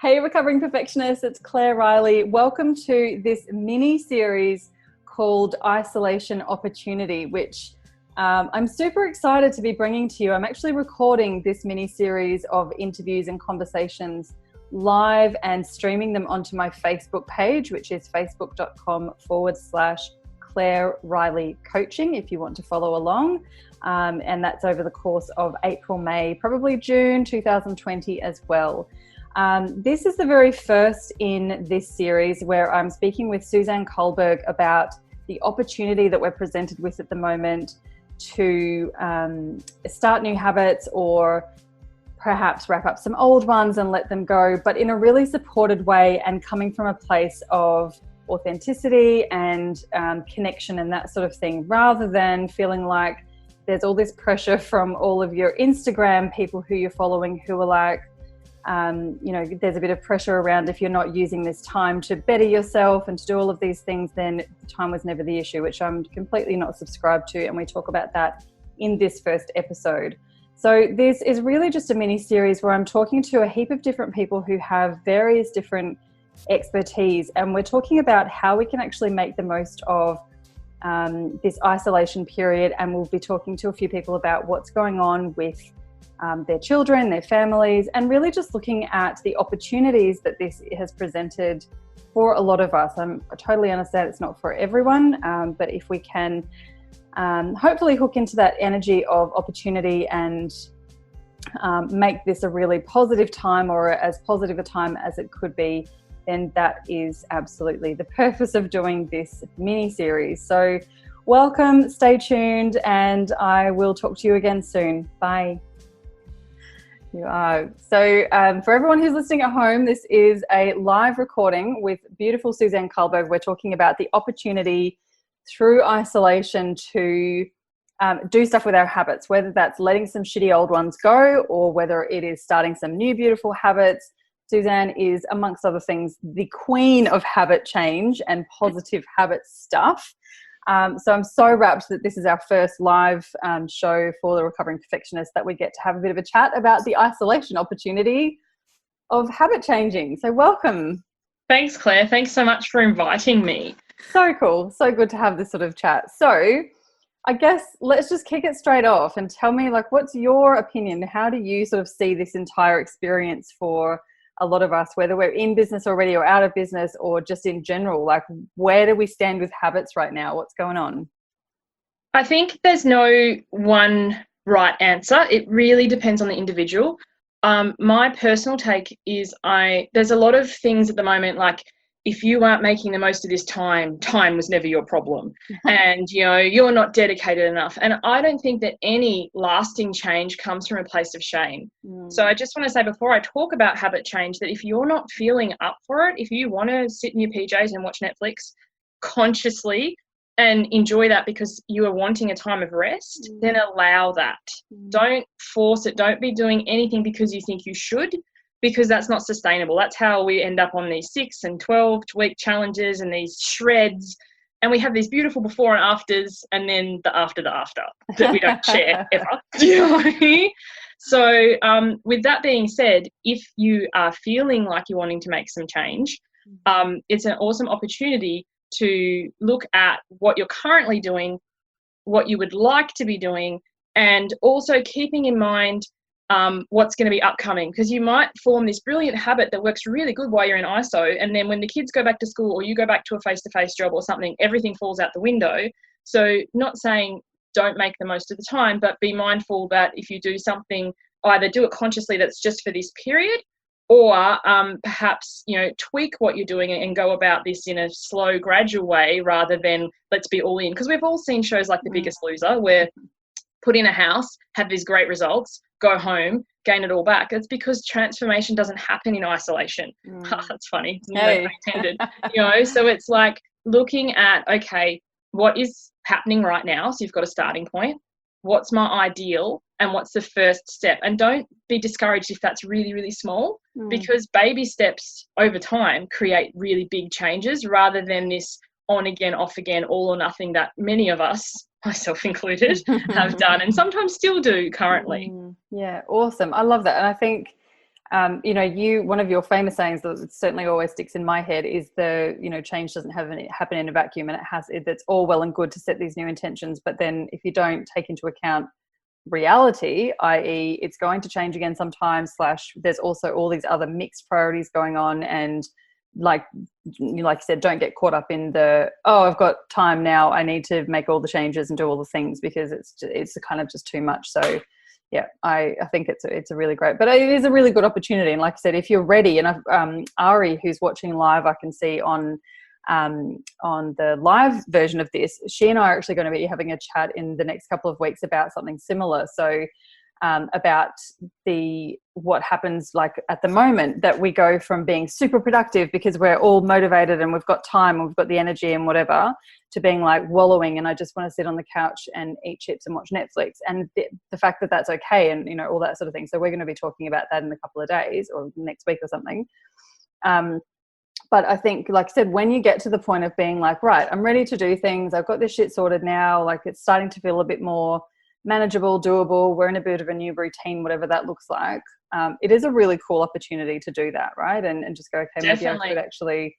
Hey, recovering perfectionists, it's Claire Riley. Welcome to this mini-series called Isolation Opportunity, which I'm super excited to be bringing to you. I'm actually recording this mini-series of interviews and conversations live and streaming them onto my Facebook page, which is facebook.com/Claire Riley Coaching, if you want to follow along. And that's over the course of April, May, probably June 2020 as well. This is the very first in this series where I'm speaking with Suzanne Culberg about the opportunity that we're presented with at the moment to start new habits or perhaps wrap up some old ones and let them go, but in a really supported way and coming from a place of authenticity and connection and that sort of thing, rather than feeling like there's all this pressure from all of your Instagram people who you're following who are like, there's a bit of pressure around if you're not using this time to better yourself and to do all of these things, then time was never the issue, which I'm completely not subscribed to. And we talk about that in this first episode. So this is really just a mini series where I'm talking to a heap of different people who have various different expertise. And we're talking about how we can actually make the most of this isolation period. And we'll be talking to a few people about what's going on with their children, their families, and really just looking at the opportunities that this has presented for a lot of us. I totally understand it's not for everyone, but if we can hopefully hook into that energy of opportunity and make this a really positive time, or as positive a time as it could be, then that is absolutely the purpose of doing this mini series. So welcome, stay tuned, and I will talk to you again soon. Bye. You are. So for everyone who's listening at home, this is a live recording with beautiful Suzanne Cullberg. We're talking about the opportunity through isolation to do stuff with our habits, whether that's letting some shitty old ones go or whether it is starting some new beautiful habits. Suzanne is, amongst other things, the queen of habit change and positive habit stuff. So I'm so rapt that this is our first live show for the Recovering Perfectionist, that we get to have a bit of a chat about the isolation opportunity of habit changing. So welcome. Thanks, Claire. Thanks so much for inviting me. So cool. So good to have this sort of chat. So I guess let's just kick it straight off and tell me, like, what's your opinion? How do you sort of see this entire experience for a lot of us, whether we're in business already or out of business or just in general? Like, where do we stand with habits right now? What's going on? I think there's no one right answer. It really depends on the individual. My personal take is there's a lot of things at the moment, like if you aren't making the most of this time was never your problem. And, you're not dedicated enough. And I don't think that any lasting change comes from a place of shame. So I just want to say, before I talk about habit change, that if you're not feeling up for it, if you want to sit in your PJs and watch Netflix consciously and enjoy that because you are wanting a time of rest, then allow that. Don't force it. Don't be doing anything because you think you should, because that's not sustainable. That's how we end up on these 6 and 12-week challenges and these shreds. And we have these beautiful before and afters, and then the after that we don't share ever. Do you know what I mean? So with that being said, if you are feeling like you're wanting to make some change, it's an awesome opportunity to look at what you're currently doing, what you would like to be doing, and also keeping in mind what's going to be upcoming, because you might form this brilliant habit that works really good while you're in ISO, and then when the kids go back to school or you go back to a face-to-face job or something, everything falls out the window. So not saying don't make the most of the time, but be mindful that if you do something, either do it consciously that's just for this period, or perhaps tweak what you're doing and go about this in a slow, gradual way, rather than let's be all in. Because we've all seen shows like The Biggest Loser, where put in a house, have these great results, go home, gain it all back. It's because transformation doesn't happen in isolation. That's funny. Hey. No pun intended. So it's like looking at, okay, what is happening right now? So you've got a starting point. What's my ideal? And what's the first step? And don't be discouraged if that's really, really small, because baby steps over time create really big changes, rather than this on again, off again, all or nothing that many of us, myself included, have done and sometimes still do currently. Yeah, awesome. I love that. And I think One of your famous sayings that certainly always sticks in my head is change doesn't happen in a vacuum, and it's all well and good to set these new intentions, but then if you don't take into account reality, i.e. it's going to change again sometimes, / there's also all these other mixed priorities going on, and like you said, don't get caught up in I've got time now, I need to make all the changes and do all the things, because it's kind of just too much. So yeah, I think it's a really great, but it is a really good opportunity. And like I said, if you're ready, and Ari, who's watching live, I can see on the live version of this, she and I are actually going to be having a chat in the next couple of weeks about something similar. So about what happens like at the moment, that we go from being super productive because we're all motivated and we've got time and we've got the energy and whatever, to being like wallowing and I just want to sit on the couch and eat chips and watch Netflix, and the fact that that's okay, and all that sort of thing. So we're going to be talking about that in a couple of days or next week or something. But I think, like I said, when you get to the point of being like, right, I'm ready to do things, I've got this shit sorted now, like it's starting to feel a bit more manageable, doable, we're in a bit of a new routine, whatever that looks like, it is a really cool opportunity to do that, right? And just go, okay, maybe I could actually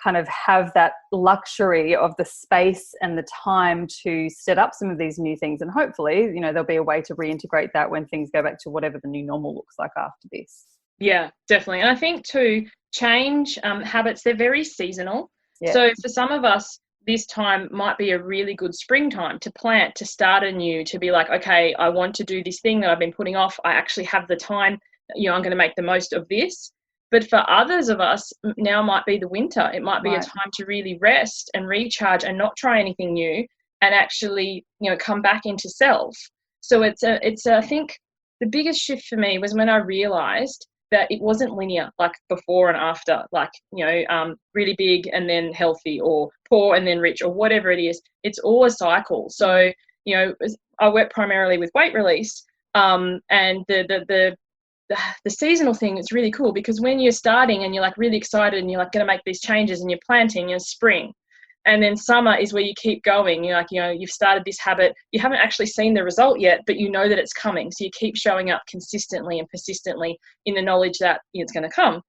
kind of have that luxury of the space and the time to set up some of these new things, and hopefully there'll be a way to reintegrate that when things go back to whatever the new normal looks like after this. Yeah, definitely. And I think too, change habits, they're very seasonal. Yeah. So for some of us, this time might be a really good springtime to plant, to start anew, to be like, okay, I want to do this thing that I've been putting off. I actually have the time, I'm going to make the most of this. But for others of us, now might be the winter. It might be a time to really rest and recharge and not try anything new, and actually, come back into self. So I think the biggest shift for me was when I realized that it wasn't linear, like before and after, like, really big and then healthy, or poor and then rich, or whatever it is. It's all a cycle. So, I work primarily with weight release, and the seasonal thing is really cool, because when you're starting and you're like really excited and you're like going to make these changes and you're planting in spring, and then summer is where you keep going. You're like, you've started this habit. You haven't actually seen the result yet, but you know that it's coming. So you keep showing up consistently and persistently in the knowledge that it's going to come.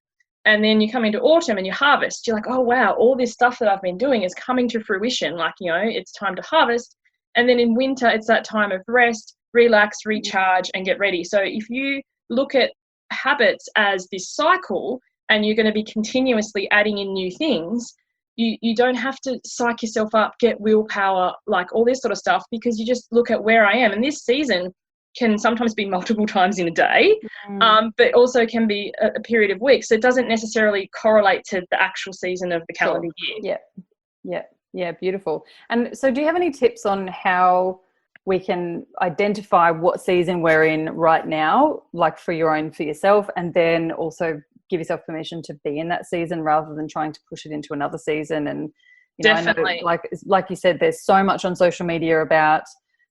And then you come into autumn and you harvest. You're like, oh, wow, all this stuff that I've been doing is coming to fruition. Like, it's time to harvest. And then in winter, it's that time of rest, relax, recharge, and get ready. So if you look at habits as this cycle, and you're going to be continuously adding in new things, you don't have to psych yourself up, get willpower, like all this sort of stuff, because you just look at where I am. And this season can sometimes be multiple times in a day, but also can be a period of weeks. So it doesn't necessarily correlate to the actual season of the calendar year. Yeah, beautiful. And so do you have any tips on how we can identify what season we're in right now, like for yourself, and then also give yourself permission to be in that season rather than trying to push it into another season? And definitely, I know, like you said, there's so much on social media about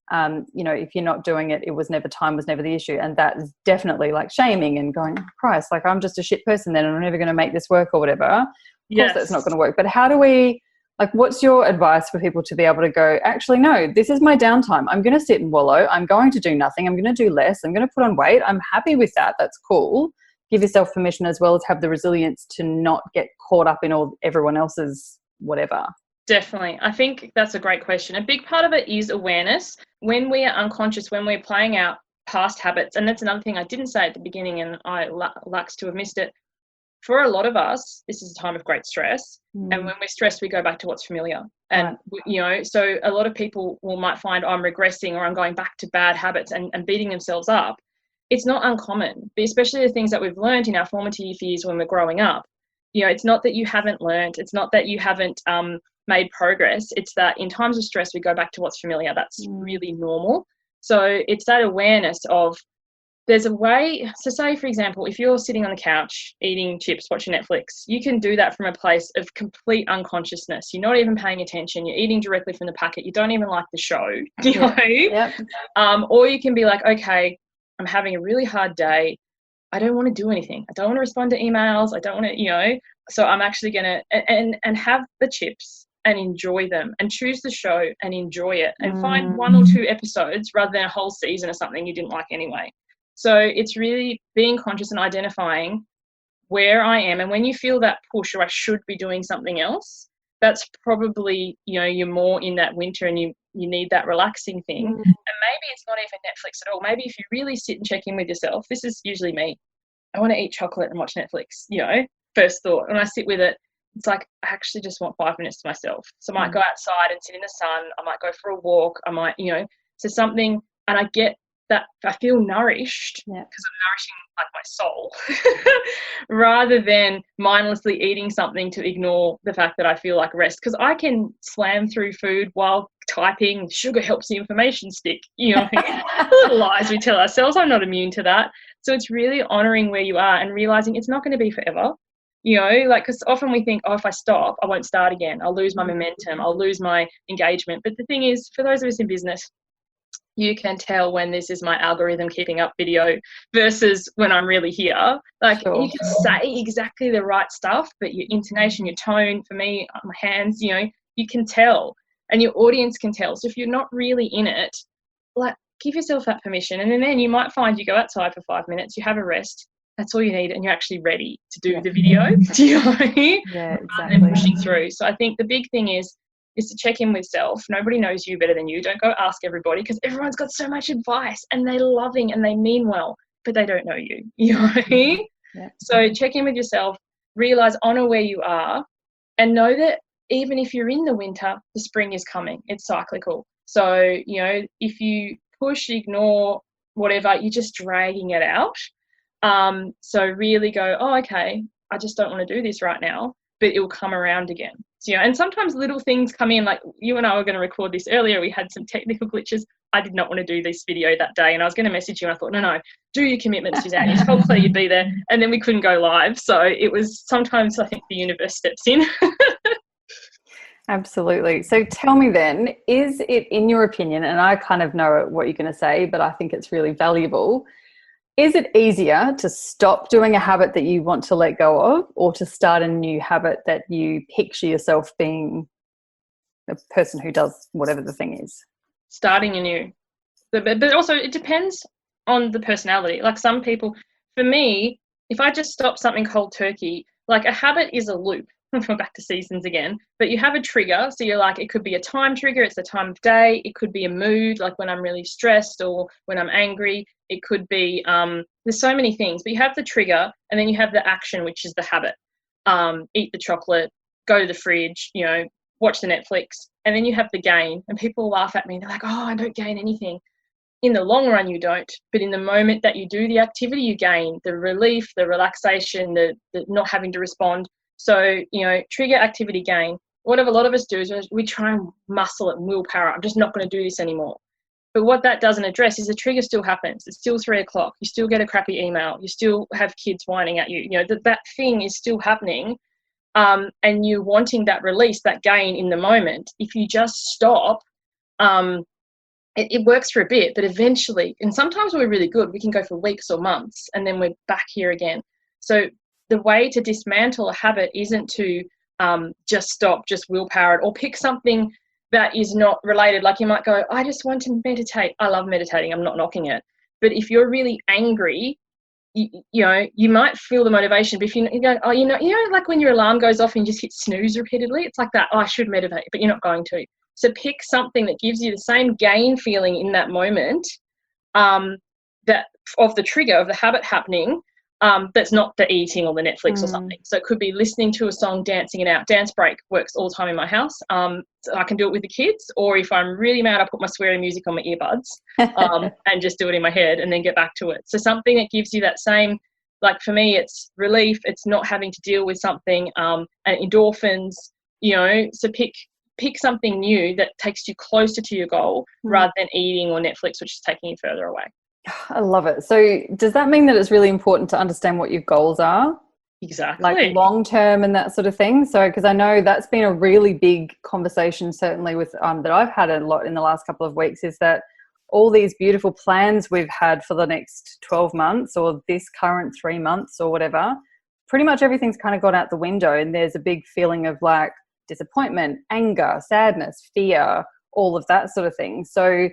if you're not doing it, time was never the issue, and that is definitely like shaming and going, oh, Christ, like I'm just a shit person then and I'm never going to make this work or whatever. Of course that's not going to work. But how do we, like, what's your advice for people to be able to go, actually, no, this is my downtime. I'm going to sit and wallow. I'm going to do nothing. I'm going to do less. I'm going to put on weight. I'm happy with that. That's cool. Give yourself permission, as well as have the resilience to not get caught up in everyone else's whatever. Definitely. I think that's a great question. A big part of it is awareness. When we are unconscious, when we're playing out past habits, and that's another thing I didn't say at the beginning, and I lux to have missed it. For a lot of us, this is a time of great stress. And when we're stressed, we go back to what's familiar. And, so a lot of people might find I'm regressing or I'm going back to bad habits and beating themselves up. It's not uncommon, especially the things that we've learned in our formative years when we're growing up. It's not that you haven't learned. It's not that you haven't made progress. It's that in times of stress, we go back to what's familiar. That's really normal. So it's that awareness of, there's a way. So say, for example, if you're sitting on the couch eating chips, watching Netflix, you can do that from a place of complete unconsciousness. You're not even paying attention. You're eating directly from the packet. You don't even like the show, or you can be like, okay, I'm having a really hard day. I don't want to do anything. I don't want to respond to emails. I don't want to, so I'm actually going to, and have the chips and enjoy them, and choose the show and enjoy it, and find 1 or 2 episodes rather than a whole season of something you didn't like anyway. So it's really being conscious and identifying where I am. And when you feel that push, or I should be doing something else, that's probably, you're more in that winter and you need that relaxing thing. And maybe it's not even Netflix at all. Maybe if you really sit and check in with yourself, this is usually me. I want to eat chocolate and watch Netflix, first thought. When I sit with it, it's like, I actually just want 5 minutes to myself. So I might go outside and sit in the sun. I might go for a walk. I might, so something, and I get that I feel nourished because I'm nourishing like my soul rather than mindlessly eating something to ignore the fact that I feel like rest. Because I can slam through food while typing. Sugar helps the information stick. Little lies we tell ourselves. I'm not immune to that. So it's really honouring where you are and realising it's not going to be forever. Because often we think, if I stop, I won't start again. I'll lose my momentum. I'll lose my engagement. But the thing is, for those of us in business, you can tell when this is my algorithm keeping up video versus when I'm really here. Like, you can say exactly the right stuff, but your intonation, your tone, for me, my hands, you can tell, and your audience can tell. So if you're not really in it, like, give yourself that permission. And then you might find you go outside for 5 minutes, you have a rest. That's all you need, and you're actually ready to do the video. Do you know what I mean? Yeah, exactly. And then pushing through. So I think the big thing is to check in with self. Nobody knows you better than you. Don't go ask everybody, because everyone's got so much advice and they're loving and they mean well, but they don't know you. You know what I mean? Yeah. So check in with yourself, realize, honor where you are, and know that even if you're in the winter, the spring is coming. It's cyclical. So, if you push, ignore, whatever, you're just dragging it out. So really go, okay, I just don't want to do this right now, but it will come around again. So, and sometimes little things come in, like you and I were going to record this earlier. We had some technical glitches. I did not want to do this video that day, and I was going to message you, and I thought, no, do your commitment, Suzanne. You told Claire you'd be there, and then we couldn't go live. So it was, sometimes I think the universe steps in. Absolutely. So tell me then, is it, in your opinion, and I kind of know what you're going to say, but I think it's really valuable, is it easier to stop doing a habit that you want to let go of, or to start a new habit that you picture yourself being a person who does whatever the thing is? Starting anew. But also it depends on the personality. Like, some people, for me, if I just stop something cold turkey, like, a habit is a loop. I'm back to seasons again, but you have a trigger. So you're like, it could be a time trigger. It's the time of day. It could be a mood, like when I'm really stressed or when I'm angry. It could be, there's so many things, but you have the trigger, and then you have the action, which is the habit. Eat the chocolate, go to the fridge, watch the Netflix, and then you have the gain. And people laugh at me. They're like, I don't gain anything. In the long run, you don't, but in the moment that you do the activity, you gain the relief, the relaxation, the not having to respond. So, trigger, activity, gain. What a lot of us do is we try and muscle it, willpower. I'm just not going to do this anymore. But what that doesn't address is the trigger still happens. It's still 3 o'clock. You still get a crappy email. You still have kids whining at you. That thing is still happening. And you wanting that release, that gain in the moment. If you just stop, it works for a bit, but eventually, and sometimes we're really good, we can go for weeks or months, and then we're back here again. So the way to dismantle a habit isn't to just stop, just willpower it, or pick something that is not related. Like, you might go, I just want to meditate. I love meditating. I'm not knocking it. But if you're really angry, you might feel the motivation, but if you go, like when your alarm goes off and you just hit snooze repeatedly, it's like that, I should meditate, but you're not going to. So pick something that gives you the same gain feeling in that moment, that of the trigger of the habit happening, that's not the eating or the Netflix or something. So it could be listening to a song, dancing it out. Dance break works all the time in my house. So I can do it with the kids, or if I'm really mad, I put my swearing music on my earbuds and just do it in my head and then get back to it. So something that gives you that same, like, for me, it's relief. It's not having to deal with something, and endorphins, so pick something new that takes you closer to your goal rather than eating or Netflix, which is taking you further away. I love it. So does that mean that it's really important to understand what your goals are? Exactly. Like long term and that sort of thing. So, because I know that's been a really big conversation, certainly with that I've had a lot in the last couple of weeks, is that all these beautiful plans we've had for the next 12 months or this current 3 months or whatever, pretty much everything's kind of gone out the window, and there's a big feeling of like disappointment, anger, sadness, fear, all of that sort of thing. So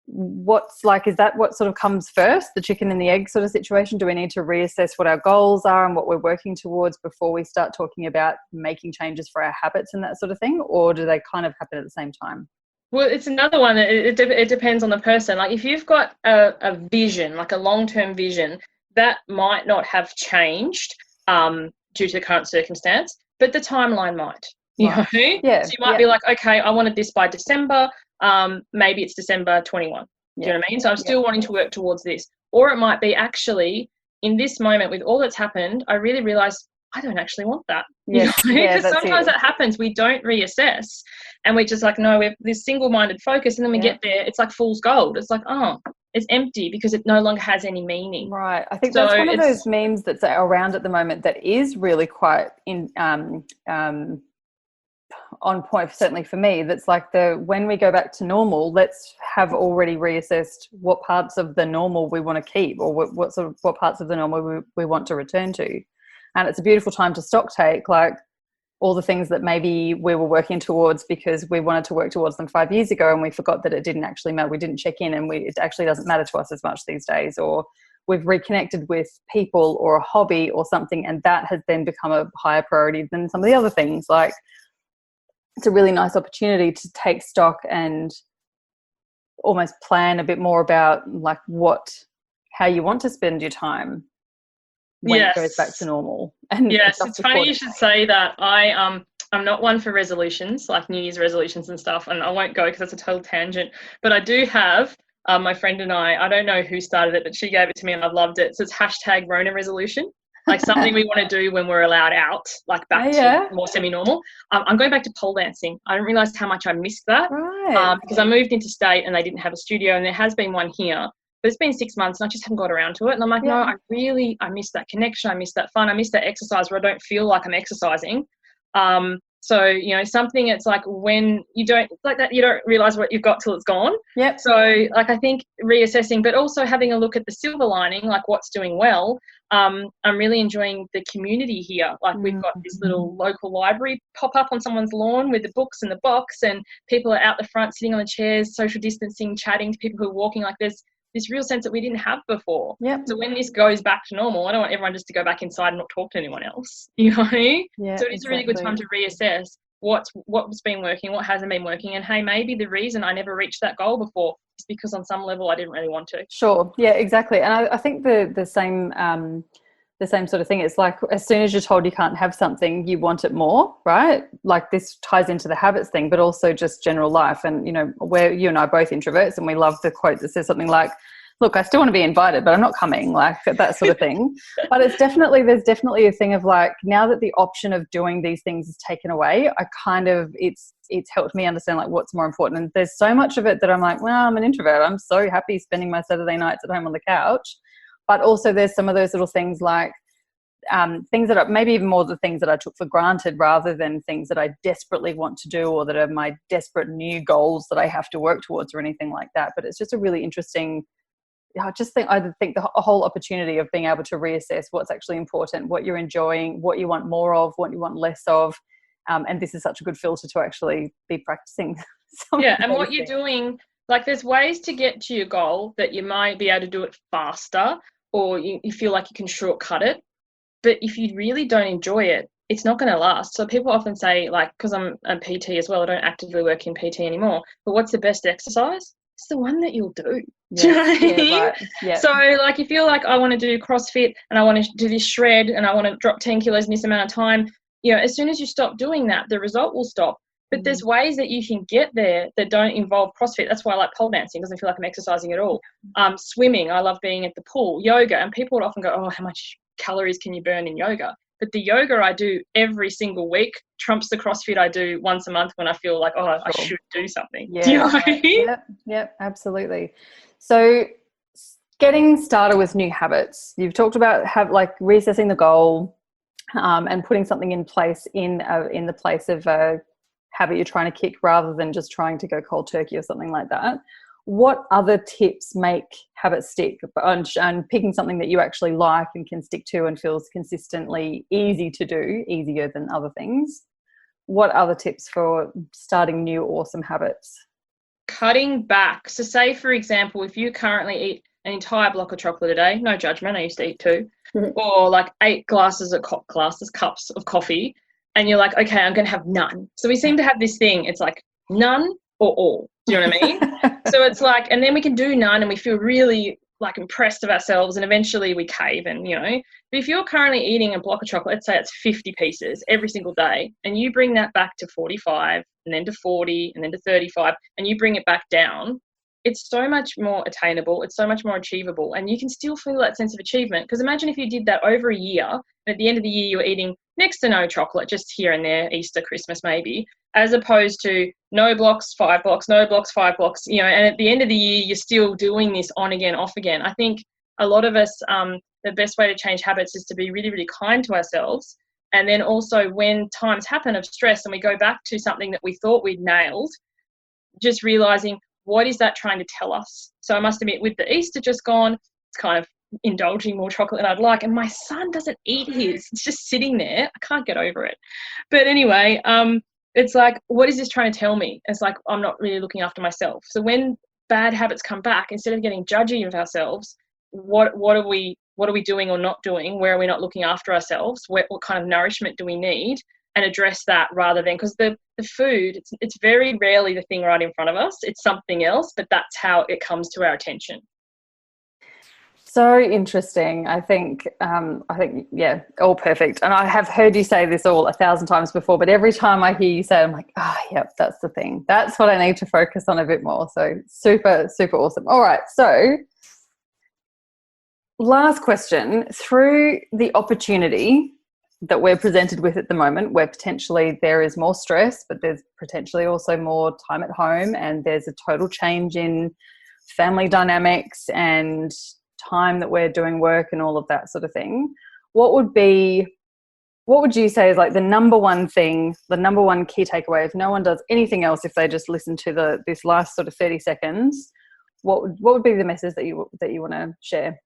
is that what sort of comes first, the chicken and the egg sort of situation? Do we need to reassess what our goals are and what we're working towards before we start talking about making changes for our habits and that sort of thing? Or do they kind of happen at the same time? Well, it's another one that it depends on the person. Like if you've got a vision, like a long-term vision, that might not have changed due to the current circumstance, but the timeline might. You know? Yeah. So you might be like, okay, I wanted this by December. Maybe it's December 21. Do you know what I mean? So I'm still wanting to work towards this. Or it might be actually in this moment with all that's happened, I really realised I don't actually want that. Yes. Because sometimes that happens. We don't reassess and we're just like, no, we have this single-minded focus, and then we get there, it's like fool's gold. It's like, oh, it's empty because it no longer has any meaning. Right. I think that's one of those memes that's around at the moment that is really quite on point, certainly for me. That's like when we go back to normal, let's have already reassessed what parts of the normal we want to keep, or what parts of the normal we want to return to. And it's a beautiful time to stock take, like all the things that maybe we were working towards because we wanted to work towards them 5 years ago and we forgot that it didn't actually matter. We didn't check in, and it actually doesn't matter to us as much these days. Or we've reconnected with people or a hobby or something, and that has then become a higher priority than some of the other things. Like, it's a really nice opportunity to take stock and almost plan a bit more about like how you want to spend your time when it goes back to normal. And yes, it's funny you should say that. I'm not one for resolutions, like New Year's resolutions and stuff, and I won't go because that's a total tangent. But I do have my friend and I don't know who started it, but she gave it to me and I've loved it. So it's hashtag Rona resolution. Like something we want to do when we're allowed out, like back to more semi-normal. I'm going back to pole dancing. I didn't realise how much I missed that because I moved into state and they didn't have a studio, and there has been one here. But it's been 6 months and I just haven't got around to it. And I'm like, no, I miss that connection. I miss that fun. I miss that exercise where I don't feel like I'm exercising. So, you know, something it's like when you don't like that, you don't realise what you've got till it's gone. Yep. So like I think reassessing, but also having a look at the silver lining, like what's doing well. I'm really enjoying the community here. Like we've got this little local library pop up on someone's lawn with the books and the box, and people are out the front sitting on the chairs, social distancing, chatting to people who are walking. Like there's this real sense that we didn't have before. Yep. So when this goes back to normal, I don't want everyone just to go back inside and not talk to anyone else. You know? Yeah, so it is a really good time to reassess what's been working, what hasn't been working, and hey, maybe the reason I never reached that goal before is because on some level I didn't really want to. Sure. Yeah, exactly. And I think the same sort of thing. It's like as soon as you're told you can't have something, you want it more, right? Like this ties into the habits thing, but also just general life. And, you know, you and I are both introverts, and we love the quote that says something like, look, I still want to be invited, but I'm not coming, like that sort of thing. But there's definitely a thing of like, now that the option of doing these things is taken away, it's helped me understand like what's more important. And there's so much of it that I'm like, well, I'm an introvert. I'm so happy spending my Saturday nights at home on the couch. But also there's some of those little things like things that are maybe even more the things that I took for granted rather than things that I desperately want to do or that are my desperate new goals that I have to work towards or anything like that. But it's just a really interesting, I think the whole opportunity of being able to reassess what's actually important, what you're enjoying, what you want more of, what you want less of. And this is such a good filter to actually be practicing. And what you're doing, like there's ways to get to your goal that you might be able to do it faster, or you feel like you can shortcut it. But if you really don't enjoy it, it's not going to last. So people often say, like, because I'm a PT as well, I don't actively work in PT anymore, but what's the best exercise? It's the one that you'll do. Do you know what I mean? Right. Yeah. So like if you're like, I want to do CrossFit and I want to do this shred and I want to drop 10 kilos in this amount of time, you know, as soon as you stop doing that, the result will stop. But there's ways that you can get there that don't involve CrossFit. That's why I like pole dancing. It doesn't feel like I'm exercising at all. Swimming, I love being at the pool. Yoga, and people would often go, oh, how much calories can you burn in yoga? But the yoga I do every single week trumps the CrossFit I do once a month when I feel like, oh, I should do something. Yeah. Do you know what I mean? Yep, absolutely. So getting started with new habits, you've talked about reassessing the goal and putting something in place in the place of a habit you're trying to kick rather than just trying to go cold turkey or something like that. What other tips make habits stick, and picking something that you actually like and can stick to and feels consistently easy to do, easier than other things? What other tips for starting new awesome habits? cutting back. So say, for example, if you currently eat an entire block of chocolate a day, no judgment, I used to eat 2, or like 8 cups of coffee, and you're like, okay, I'm going to have none. So we seem to have this thing, it's like none or all. Do you know what I mean? So it's like, and then we can do none and we feel really like impressed of ourselves, and eventually we cave. And, you know, but if you're currently eating a block of chocolate, let's say it's 50 pieces every single day, and you bring that back to 45 and then to 40 and then to 35, and you bring it back down, it's so much more attainable, it's so much more achievable, and you can still feel that sense of achievement. Because imagine if you did that over a year, and at the end of the year you're eating next to no chocolate, just here and there, Easter, Christmas maybe, as opposed to no blocks, 5 blocks, no blocks, 5 blocks, you know, and at the end of the year you're still doing this on again, off again. I think a lot of us, the best way to change habits is to be really, really kind to ourselves. And then also when times happen of stress and we go back to something that we thought we'd nailed, just realizing, what is that trying to tell us? So I must admit, with the Easter just gone, it's kind of indulging more chocolate than I'd like. And my son doesn't eat his. It's just sitting there. I can't get over it. But anyway, it's like, what is this trying to tell me? It's like, I'm not really looking after myself. So when bad habits come back, instead of getting judgy of ourselves, what are we doing or not doing? Where are we not looking after ourselves? What kind of nourishment do we need? And address that, rather than, because the food, it's very rarely the thing right in front of us. It's something else, but that's how it comes to our attention. So interesting. I think, yeah, all perfect. And I have heard you say this all 1,000 times before, but every time I hear you say it, I'm like, yep, that's the thing. That's what I need to focus on a bit more. So super, super awesome. All right. So last question. Through the opportunity that we're presented with at the moment, where potentially there is more stress, but there's potentially also more time at home, and there's a total change in family dynamics and time that we're doing work and all of that sort of thing, what would you say is like the number one thing, the number one key takeaway, if no one does anything else, if they just listen to this last sort of 30 seconds, what would be the message that you want to share?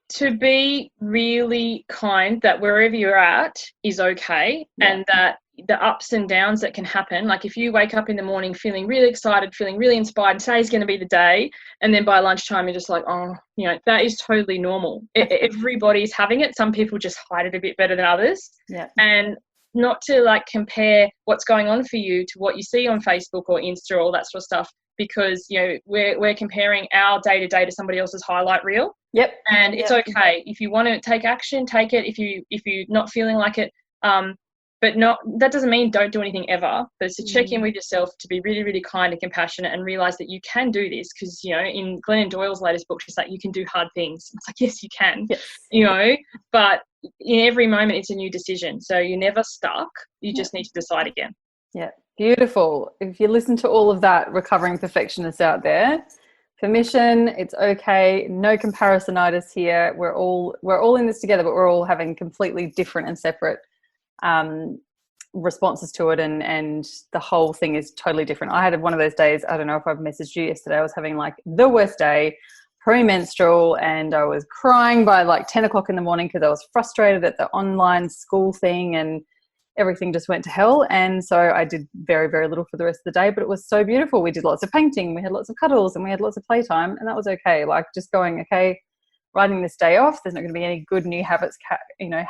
To be really kind, that wherever you're at is okay. Yeah. And that the ups and downs that can happen, like if you wake up in the morning feeling really excited, feeling really inspired, today's going to be the day, and then by lunchtime you're just like, oh, you know, that is totally normal. Everybody's having it. Some people just hide it a bit better than others. Yeah. And not to like compare what's going on for you to what you see on Facebook or Insta or all that sort of stuff, because, you know, we're comparing our day-to-day to somebody else's highlight reel. Yep. And it's okay. If you want to take action, take it. If you're not feeling like it, but that doesn't mean don't do anything ever. But it's to check in with yourself, to be really, really kind and compassionate, and realize that you can do this. Because, you know, in Glennon Doyle's latest book, she's like, you can do hard things. It's like, yes, you can. Yes. You know, but in every moment, it's a new decision. So you're never stuck. You just need to decide again. Yeah. Beautiful. If you listen to all of that, recovering perfectionists out there, permission, it's okay. No comparisonitis here. We're all in this together, but we're all having completely different and separate responses to it, and the whole thing is totally different. I had one of those days, I don't know if I've messaged you yesterday, I was having like the worst day, premenstrual, and I was crying by like 10 o'clock in the morning because I was frustrated at the online school thing, and everything just went to hell. And so I did very, very little for the rest of the day, but it was so beautiful. We did lots of painting, we had lots of cuddles, and we had lots of playtime, and that was okay. Like just going, okay, writing this day off, there's not going to be any good new habits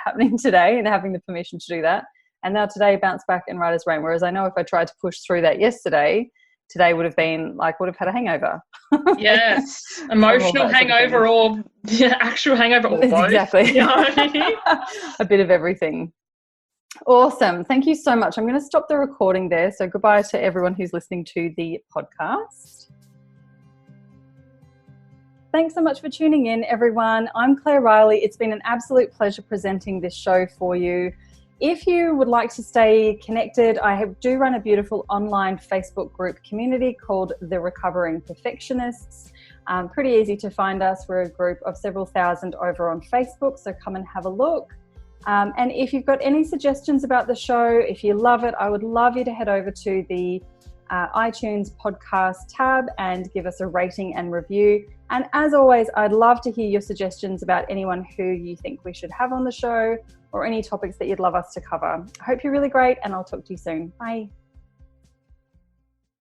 happening today, and having the permission to do that. And now today, bounce back and right as rain. Whereas I know if I tried to push through that yesterday, today would have had a hangover. Yes, emotional hangover or actual hangover, or both. Exactly. You know? A bit of everything. Awesome. Thank you so much. I'm going to stop the recording there. So goodbye to everyone who's listening to the podcast. Thanks so much for tuning in, everyone. I'm Claire Riley. It's been an absolute pleasure presenting this show for you. If you would like to stay connected, I do run a beautiful online Facebook group community called The Recovering Perfectionists. Pretty easy to find us. We're a group of several thousand over on Facebook, so come and have a look. And if you've got any suggestions about the show, if you love it, I would love you to head over to the iTunes podcast tab and give us a rating and review. And as always, I'd love to hear your suggestions about anyone who you think we should have on the show, or any topics that you'd love us to cover. I hope you're really great, and I'll talk to you soon. Bye.